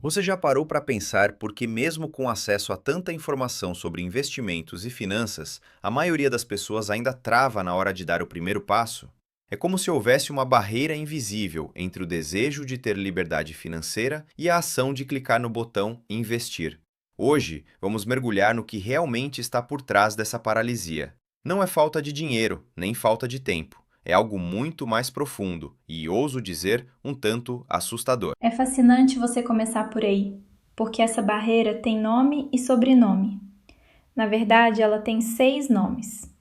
Você já parou para pensar por que, mesmo com acesso a tanta informação sobre investimentos e finanças, a maioria das pessoas ainda trava na hora de dar o primeiro passo? É como se houvesse uma barreira invisível entre o desejo de ter liberdade financeira e a ação de clicar no botão investir. Hoje, vamos mergulhar no que realmente está por trás dessa paralisia. Não é falta de dinheiro, nem falta de tempo. É algo muito mais profundo e, ouso dizer, um tanto assustador. É fascinante você começar por aí, porque essa barreira tem nome e sobrenome. Na verdade, ela tem 6 nomes.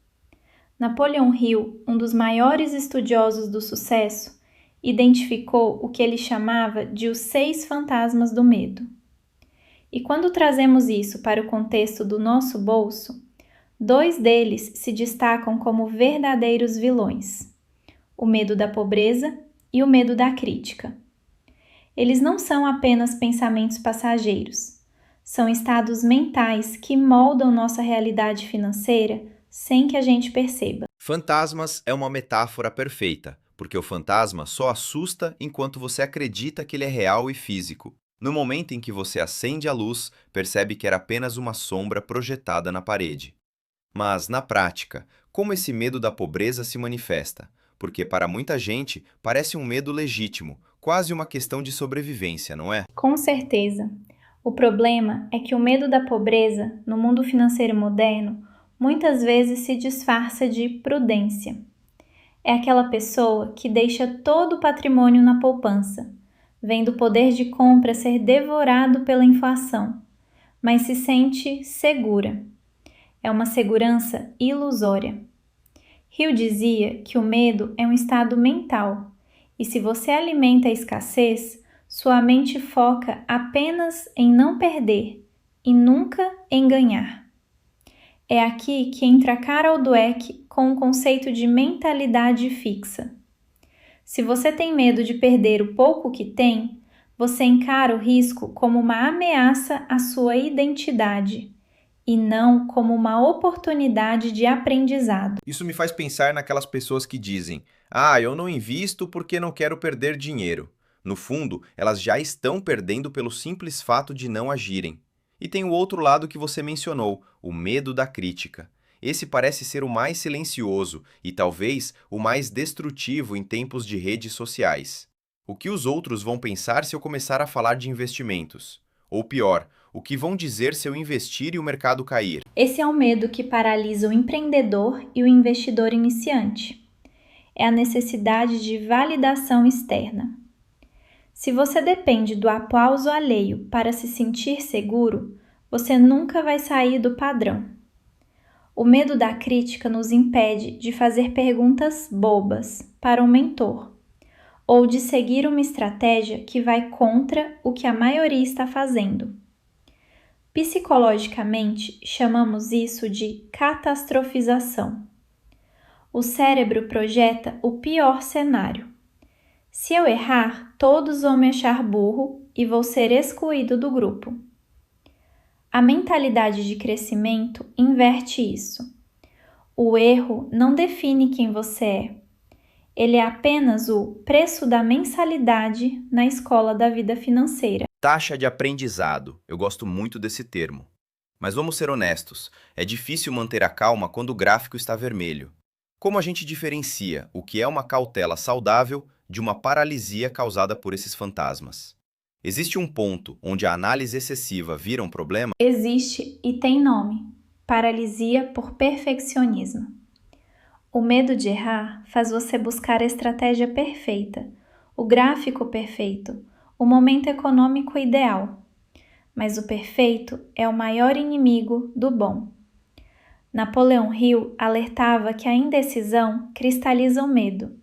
Napoleon Hill, um dos maiores estudiosos do sucesso, identificou o que ele chamava de os 6 fantasmas do medo. E quando trazemos isso para o contexto do nosso bolso, 2 deles se destacam como verdadeiros vilões: o medo da pobreza e o medo da crítica. Eles não são apenas pensamentos passageiros, são estados mentais que moldam nossa realidade financeira sem que a gente perceba. Fantasmas é uma metáfora perfeita, porque o fantasma só assusta enquanto você acredita que ele é real e físico. No momento em que você acende a luz, percebe que era apenas uma sombra projetada na parede. Mas, na prática, como esse medo da pobreza se manifesta? Porque para muita gente parece um medo legítimo, quase uma questão de sobrevivência, não é? Com certeza. O problema é que o medo da pobreza, no mundo financeiro moderno, muitas vezes se disfarça de prudência. É aquela pessoa que deixa todo o patrimônio na poupança, vendo o poder de compra ser devorado pela inflação, mas se sente segura. É uma segurança ilusória. Hill dizia que o medo é um estado mental, e se você alimenta a escassez, sua mente foca apenas em não perder e nunca em ganhar. É aqui que entra Carol Dweck com o conceito de mentalidade fixa. Se você tem medo de perder o pouco que tem, você encara o risco como uma ameaça à sua identidade e não como uma oportunidade de aprendizado. Isso me faz pensar naquelas pessoas que dizem: "Ah, eu não invisto porque não quero perder dinheiro." No fundo, elas já estão perdendo pelo simples fato de não agirem. E tem o outro lado que você mencionou, o medo da crítica. Esse parece ser o mais silencioso e talvez o mais destrutivo em tempos de redes sociais. O que os outros vão pensar se eu começar a falar de investimentos? Ou pior, o que vão dizer se eu investir e o mercado cair? Esse é o medo que paralisa o empreendedor e o investidor iniciante. É a necessidade de validação externa. Se você depende do aplauso alheio para se sentir seguro, você nunca vai sair do padrão. O medo da crítica nos impede de fazer perguntas bobas para um mentor ou de seguir uma estratégia que vai contra o que a maioria está fazendo. Psicologicamente, chamamos isso de catastrofização. O cérebro projeta o pior cenário. Se eu errar, todos vão me achar burro e vou ser excluído do grupo. A mentalidade de crescimento inverte isso. O erro não define quem você é. Ele é apenas o preço da mensalidade na escola da vida financeira. Taxa de aprendizado. Eu gosto muito desse termo. Mas vamos ser honestos, é difícil manter a calma quando o gráfico está vermelho. Como a gente diferencia o que é uma cautela saudável de uma paralisia causada por esses fantasmas? Existe um ponto onde a análise excessiva vira um problema? Existe e tem nome: paralisia por perfeccionismo. O medo de errar faz você buscar a estratégia perfeita, o gráfico perfeito, o momento econômico ideal. Mas o perfeito é o maior inimigo do bom. Napoleon Hill alertava que a indecisão cristaliza o medo.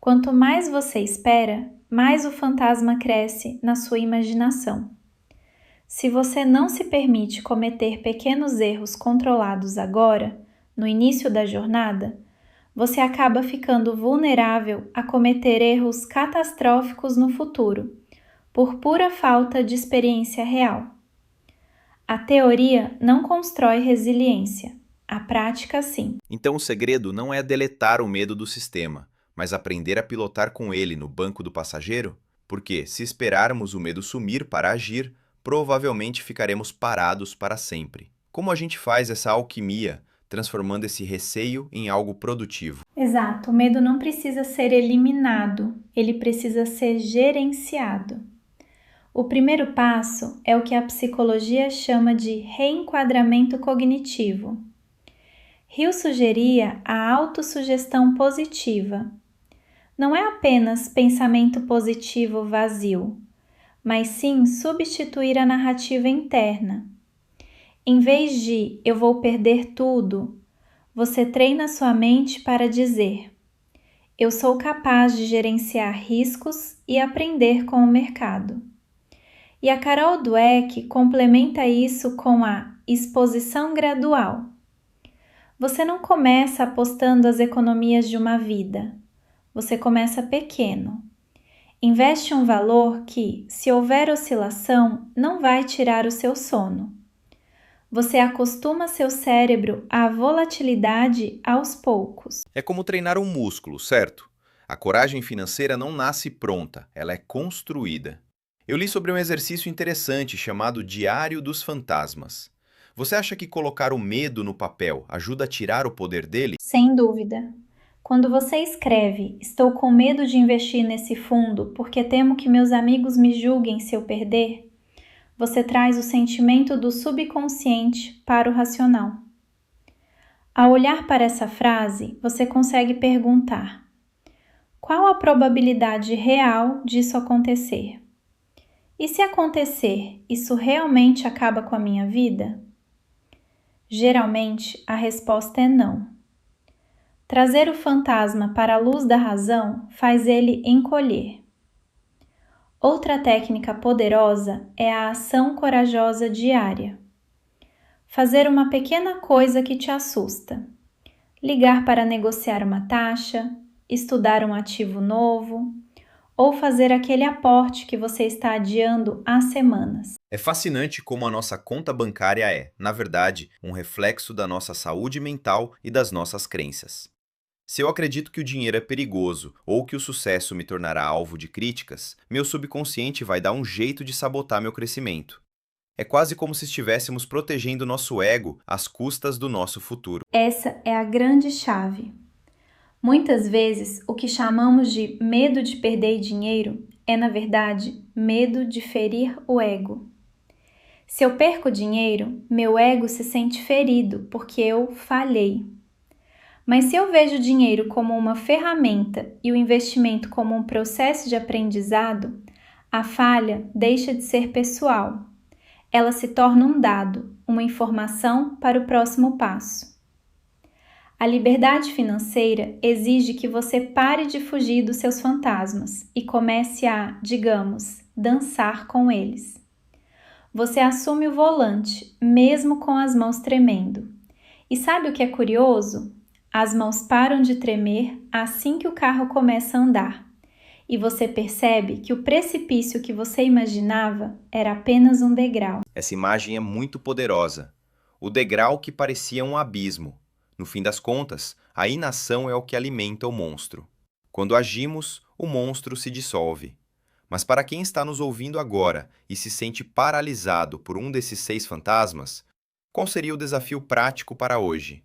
Quanto mais você espera, mais o fantasma cresce na sua imaginação. Se você não se permite cometer pequenos erros controlados agora, no início da jornada, você acaba ficando vulnerável a cometer erros catastróficos no futuro, por pura falta de experiência real. A teoria não constrói resiliência, a prática sim. Então o segredo não é deletar o medo do sistema, mas aprender a pilotar com ele no banco do passageiro? porque se esperarmos o medo sumir para agir, provavelmente ficaremos parados para sempre. Como a gente faz essa alquimia, transformando esse receio em algo produtivo? Exato, o medo não precisa ser eliminado, ele precisa ser gerenciado. O primeiro passo é o que a psicologia chama de reenquadramento cognitivo. Hill sugeria a autossugestão positiva. Não é apenas pensamento positivo vazio, mas sim substituir a narrativa interna. Em vez de "eu vou perder tudo", você treina sua mente para dizer: "eu sou capaz de gerenciar riscos e aprender com o mercado". E a Carol Dweck complementa isso com a exposição gradual. Você não começa apostando as economias de uma vida. Você começa pequeno. Investe um valor que, se houver oscilação, não vai tirar o seu sono. Você acostuma seu cérebro à volatilidade aos poucos. É como treinar um músculo, certo? A coragem financeira não nasce pronta, ela é construída. Eu li sobre um exercício interessante chamado Diário dos Fantasmas. Você acha que colocar o medo no papel ajuda a tirar o poder dele? Sem dúvida. Quando você escreve "estou com medo de investir nesse fundo porque temo que meus amigos me julguem se eu perder", você traz o sentimento do subconsciente para o racional. Ao olhar para essa frase, você consegue perguntar: qual a probabilidade real disso acontecer? E se acontecer, isso realmente acaba com a minha vida? Geralmente, a resposta é não. Trazer o fantasma para a luz da razão faz ele encolher. Outra técnica poderosa é a ação corajosa diária. Fazer uma pequena coisa que te assusta. Ligar para negociar uma taxa, estudar um ativo novo, ou fazer aquele aporte que você está adiando há semanas. É fascinante como a nossa conta bancária é, na verdade, um reflexo da nossa saúde mental e das nossas crenças. Se eu acredito que o dinheiro é perigoso ou que o sucesso me tornará alvo de críticas, meu subconsciente vai dar um jeito de sabotar meu crescimento. É quase como se estivéssemos protegendo nosso ego às custas do nosso futuro. Essa é a grande chave. Muitas vezes, o que chamamos de medo de perder dinheiro é, na verdade, medo de ferir o ego. Se eu perco dinheiro, meu ego se sente ferido porque eu falhei. Mas se eu vejo o dinheiro como uma ferramenta e o investimento como um processo de aprendizado, a falha deixa de ser pessoal. Ela se torna um dado, uma informação para o próximo passo. A liberdade financeira exige que você pare de fugir dos seus fantasmas e comece a, digamos, dançar com eles. Você assume o volante, mesmo com as mãos tremendo. E sabe o que é curioso? As mãos param de tremer assim que o carro começa a andar. E você percebe que o precipício que você imaginava era apenas um degrau. Essa imagem é muito poderosa. O degrau que parecia um abismo. No fim das contas, a inação é o que alimenta o monstro. Quando agimos, o monstro se dissolve. Mas para quem está nos ouvindo agora e se sente paralisado por um desses 6 fantasmas, qual seria o desafio prático para hoje?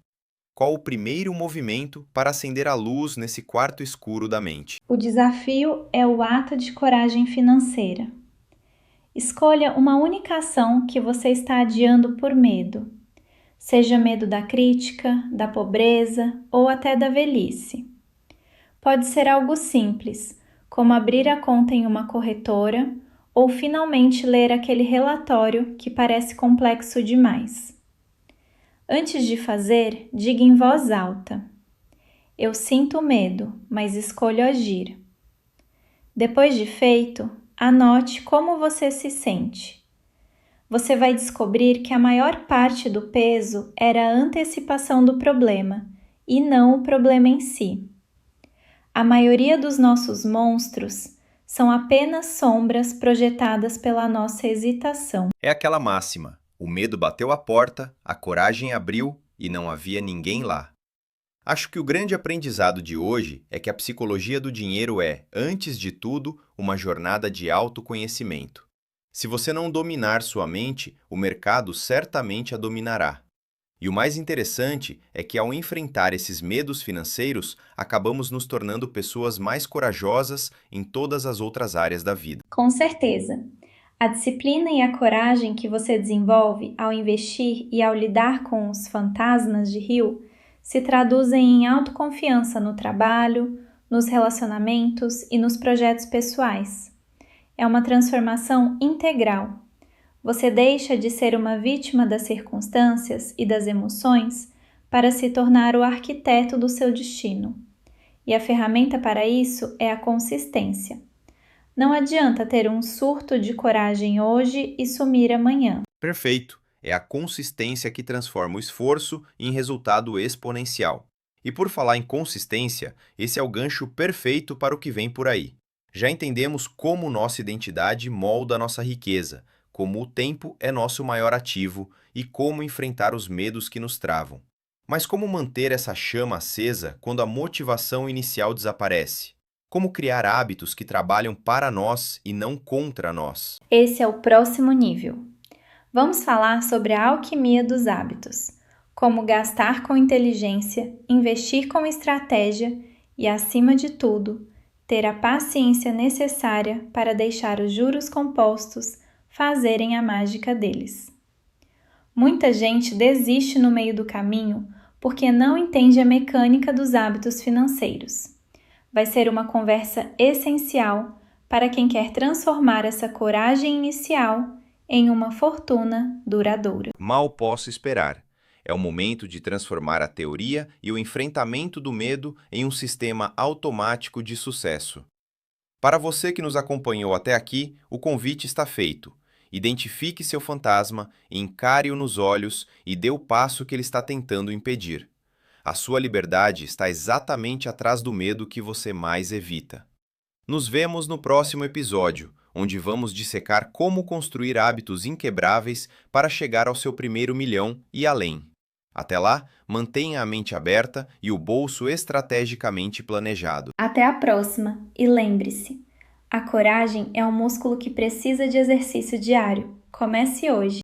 Qual o primeiro movimento para acender a luz nesse quarto escuro da mente? O desafio é o ato de coragem financeira. Escolha uma única ação que você está adiando por medo. Seja medo da crítica, da pobreza ou até da velhice. Pode ser algo simples, como abrir a conta em uma corretora ou finalmente ler aquele relatório que parece complexo demais. Antes de fazer, diga em voz alta: "Eu sinto medo, mas escolho agir". Depois de feito, anote como você se sente. Você vai descobrir que a maior parte do peso era a antecipação do problema e não o problema em si. A maioria dos nossos monstros são apenas sombras projetadas pela nossa hesitação. É aquela máxima: o medo bateu a porta, a coragem abriu e não havia ninguém lá. Acho que o grande aprendizado de hoje é que a psicologia do dinheiro é, antes de tudo, uma jornada de autoconhecimento. Se você não dominar sua mente, o mercado certamente a dominará. E o mais interessante é que, ao enfrentar esses medos financeiros, acabamos nos tornando pessoas mais corajosas em todas as outras áreas da vida. Com certeza. A disciplina e a coragem que você desenvolve ao investir e ao lidar com os fantasmas de rio se traduzem em autoconfiança no trabalho, nos relacionamentos e nos projetos pessoais. É uma transformação integral. Você deixa de ser uma vítima das circunstâncias e das emoções para se tornar o arquiteto do seu destino. E a ferramenta para isso é a consistência. Não adianta ter um surto de coragem hoje e sumir amanhã. Perfeito! É a consistência que transforma o esforço em resultado exponencial. E por falar em consistência, esse é o gancho perfeito para o que vem por aí. Já entendemos como nossa identidade molda nossa riqueza, como o tempo é nosso maior ativo e como enfrentar os medos que nos travam. Mas como manter essa chama acesa quando a motivação inicial desaparece? Como criar hábitos que trabalham para nós e não contra nós? Esse é o próximo nível. Vamos falar sobre a alquimia dos hábitos, como gastar com inteligência, investir com estratégia e, acima de tudo, ter a paciência necessária para deixar os juros compostos fazerem a mágica deles. Muita gente desiste no meio do caminho porque não entende a mecânica dos hábitos financeiros. Vai ser uma conversa essencial para quem quer transformar essa coragem inicial em uma fortuna duradoura. Mal posso esperar. É o momento de transformar a teoria e o enfrentamento do medo em um sistema automático de sucesso. Para você que nos acompanhou até aqui, o convite está feito. Identifique seu fantasma, encare-o nos olhos e dê o passo que ele está tentando impedir. A sua liberdade está exatamente atrás do medo que você mais evita. Nos vemos no próximo episódio, onde vamos dissecar como construir hábitos inquebráveis para chegar ao seu primeiro milhão e além. Até lá, mantenha a mente aberta e o bolso estrategicamente planejado. Até a próxima e lembre-se, a coragem é um músculo que precisa de exercício diário. Comece hoje.